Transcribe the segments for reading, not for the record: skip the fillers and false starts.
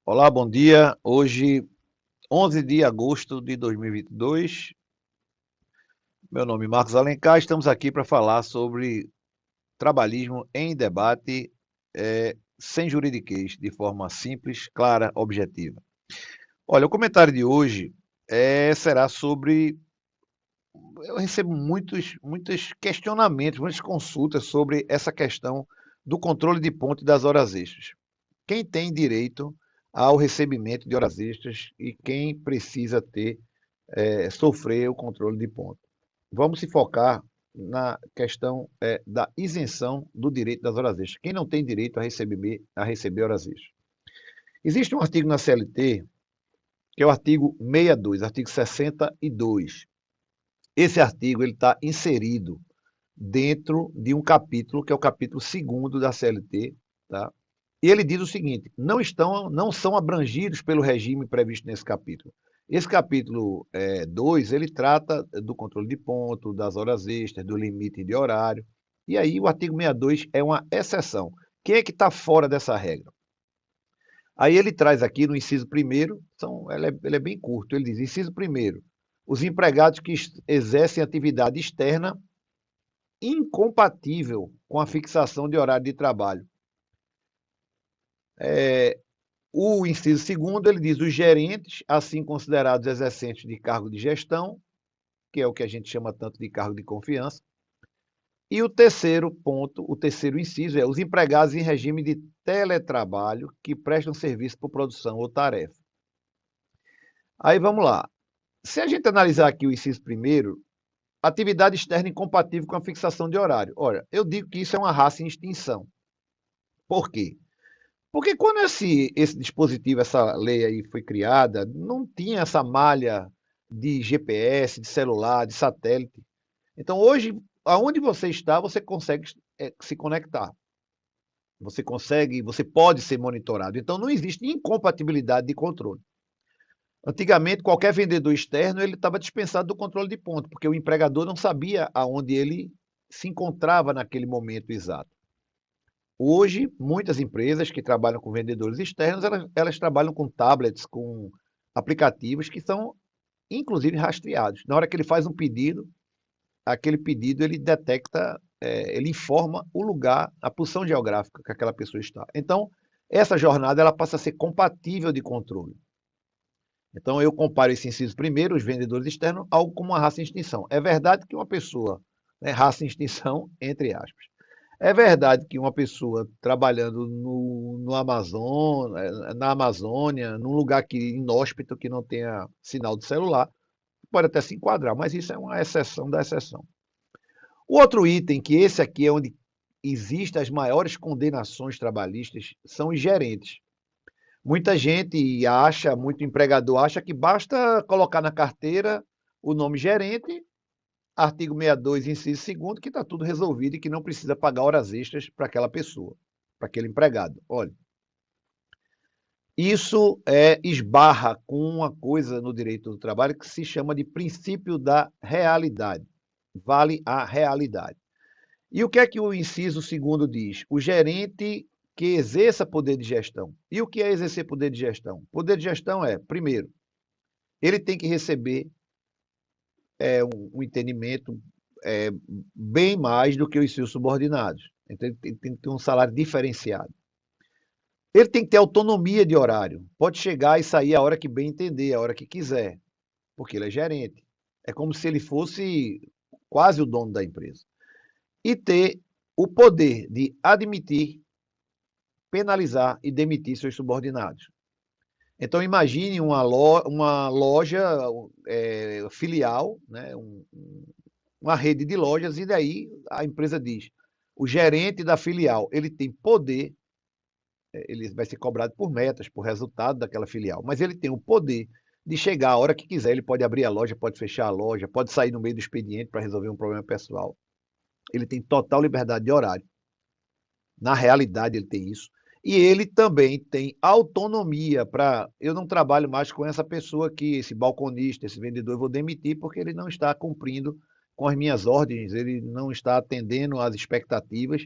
Olá, bom dia. Hoje, 11 de agosto de 2022. Meu nome é Marcos Alencar. Estamos aqui para falar sobre trabalhismo em debate, sem juridiquês, de forma simples, clara, objetiva. Olha, o comentário de hoje será sobre. Eu recebo muitos questionamentos, muitas consultas sobre essa questão do controle de ponto e das horas extras. Quem tem direito ao recebimento de horas extras e quem precisa sofrer o controle de ponto. Vamos se focar na questão da isenção do direito das horas extras. Quem não tem direito a receber horas extras? Existe um artigo na CLT, que é o artigo 62, artigo 62. Esse artigo está inserido dentro de um capítulo, que é o capítulo 2º da CLT, tá? E ele diz o seguinte: não são abrangidos pelo regime previsto nesse capítulo. Esse capítulo 2, ele trata do controle de ponto, das horas extras, do limite de horário. E aí o artigo 62 é uma exceção. Quem é que está fora dessa regra? Aí ele traz aqui no inciso primeiro, ele é bem curto, ele diz, inciso primeiro, os empregados que exercem atividade externa incompatível com a fixação de horário de trabalho. O inciso segundo, ele diz os gerentes, assim considerados exercentes de cargo de gestão, que é o que a gente chama tanto de cargo de confiança. E o terceiro ponto, o terceiro inciso é os empregados em regime de teletrabalho que prestam serviço por produção ou tarefa. Aí vamos lá. Se a gente analisar aqui o inciso primeiro, atividade externa incompatível com a fixação de horário. Olha, eu digo que isso é uma raça em extinção. Por quê? Porque quando esse dispositivo, essa lei aí foi criada, não tinha essa malha de GPS, de celular, de satélite. Então, hoje, aonde você está, você consegue se conectar. Você pode ser monitorado. Então, não existe incompatibilidade de controle. Antigamente, qualquer vendedor externo ele estava dispensado do controle de ponto, porque o empregador não sabia aonde ele se encontrava naquele momento exato. Hoje, muitas empresas que trabalham com vendedores externos, elas trabalham com tablets, com aplicativos que são, inclusive, rastreados. Na hora que ele faz um pedido, aquele pedido ele detecta, ele informa o lugar, a posição geográfica que aquela pessoa está. Então, essa jornada ela passa a ser compatível de controle. Então, eu comparo esse inciso primeiro, os vendedores externos, algo como uma raça em extinção. É verdade que uma pessoa, né, raça em extinção, entre aspas, é verdade que uma pessoa trabalhando no na Amazônia, num lugar inóspito que não tenha sinal de celular, pode até se enquadrar, mas isso é uma exceção da exceção. O outro item, que esse aqui é onde existem as maiores condenações trabalhistas, são os gerentes. Muita gente acha, muito empregador acha que basta colocar na carteira o nome gerente, artigo 62, inciso 2º, que está tudo resolvido e que não precisa pagar horas extras para aquela pessoa, para aquele empregado. Olha, isso esbarra com uma coisa no direito do trabalho que se chama de princípio da realidade. Vale a realidade. E o que é que o inciso 2º diz? O gerente que exerça poder de gestão. E o que é exercer poder de gestão? Poder de gestão é, primeiro, ele tem que receber um entendimento é, bem mais do que os seus subordinados. Então, ele tem que ter um salário diferenciado. Ele tem que ter autonomia de horário. Pode chegar e sair a hora que bem entender, a hora que quiser, porque ele é gerente. É como se ele fosse quase o dono da empresa. E ter o poder de admitir, penalizar e demitir seus subordinados. Então, imagine uma loja filial, né, uma rede de lojas, e daí a empresa diz: o gerente da filial ele tem poder, ele vai ser cobrado por metas, por resultado daquela filial, mas ele tem o poder de chegar a hora que quiser, ele pode abrir a loja, pode fechar a loja, pode sair no meio do expediente para resolver um problema pessoal. Ele tem total liberdade de horário. Na realidade, ele tem isso. E ele também tem autonomia para. Eu não trabalho mais com essa pessoa aqui, esse balconista, esse vendedor, eu vou demitir porque ele não está cumprindo com as minhas ordens, ele não está atendendo às expectativas.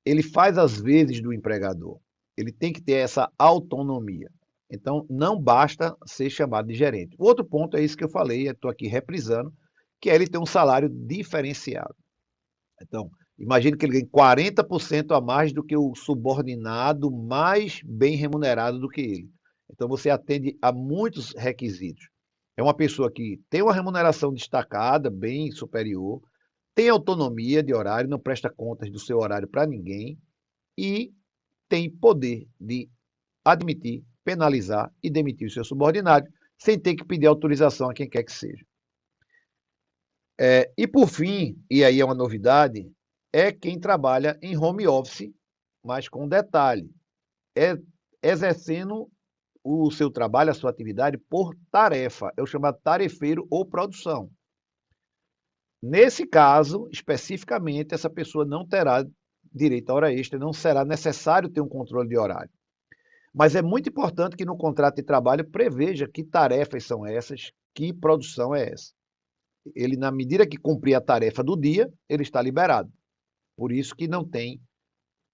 Ele faz as vezes do empregador. Ele tem que ter essa autonomia. Então, não basta ser chamado de gerente. O outro ponto é isso que eu falei, estou aqui reprisando, que é ele ter um salário diferenciado. Então, imagine que ele ganhe 40% a mais do que o subordinado mais bem remunerado do que ele. Então, você atende a muitos requisitos. É uma pessoa que tem uma remuneração destacada, bem superior, tem autonomia de horário, não presta contas do seu horário para ninguém e tem poder de admitir, penalizar e demitir o seu subordinado sem ter que pedir autorização a quem quer que seja. E por fim, e aí é uma novidade, é quem trabalha em home office, mas com detalhe, é exercendo o seu trabalho, a sua atividade por tarefa, é o chamado tarefeiro ou produção. Nesse caso, especificamente, essa pessoa não terá direito à hora extra, não será necessário ter um controle de horário. Mas é muito importante que no contrato de trabalho preveja que tarefas são essas, que produção é essa. Ele, na medida que cumprir a tarefa do dia, ele está liberado. Por isso que não tem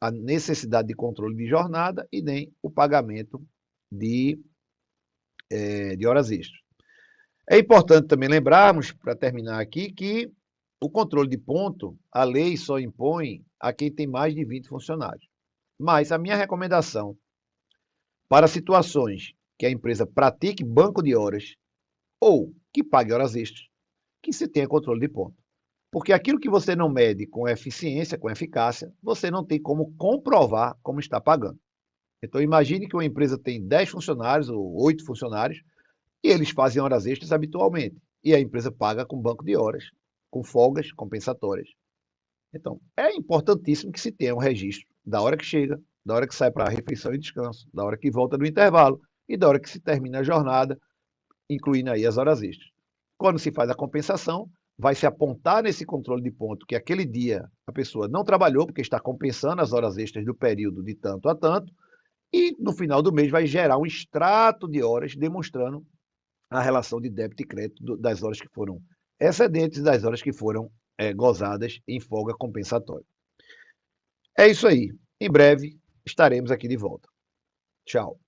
a necessidade de controle de jornada e nem o pagamento de horas extras. É importante também lembrarmos, para terminar aqui, que o controle de ponto, a lei só impõe a quem tem mais de 20 funcionários. Mas a minha recomendação para situações que a empresa pratique banco de horas ou que pague horas extras, que se tenha controle de ponto. Porque aquilo que você não mede com eficiência, com eficácia, você não tem como comprovar como está pagando. Então imagine que uma empresa tem 10 funcionários ou 8 funcionários e eles fazem horas extras habitualmente. E a empresa paga com banco de horas, com folgas compensatórias. Então, é importantíssimo que se tenha um registro da hora que chega, da hora que sai para a refeição e descanso, da hora que volta do intervalo e da hora que se termina a jornada, incluindo aí as horas extras. Quando se faz a compensação, vai se apontar nesse controle de ponto que aquele dia a pessoa não trabalhou, porque está compensando as horas extras do período de tanto a tanto, e no final do mês vai gerar um extrato de horas demonstrando a relação de débito e crédito das horas que foram excedentes e das horas que foram gozadas em folga compensatória. É isso aí. Em breve estaremos aqui de volta. Tchau.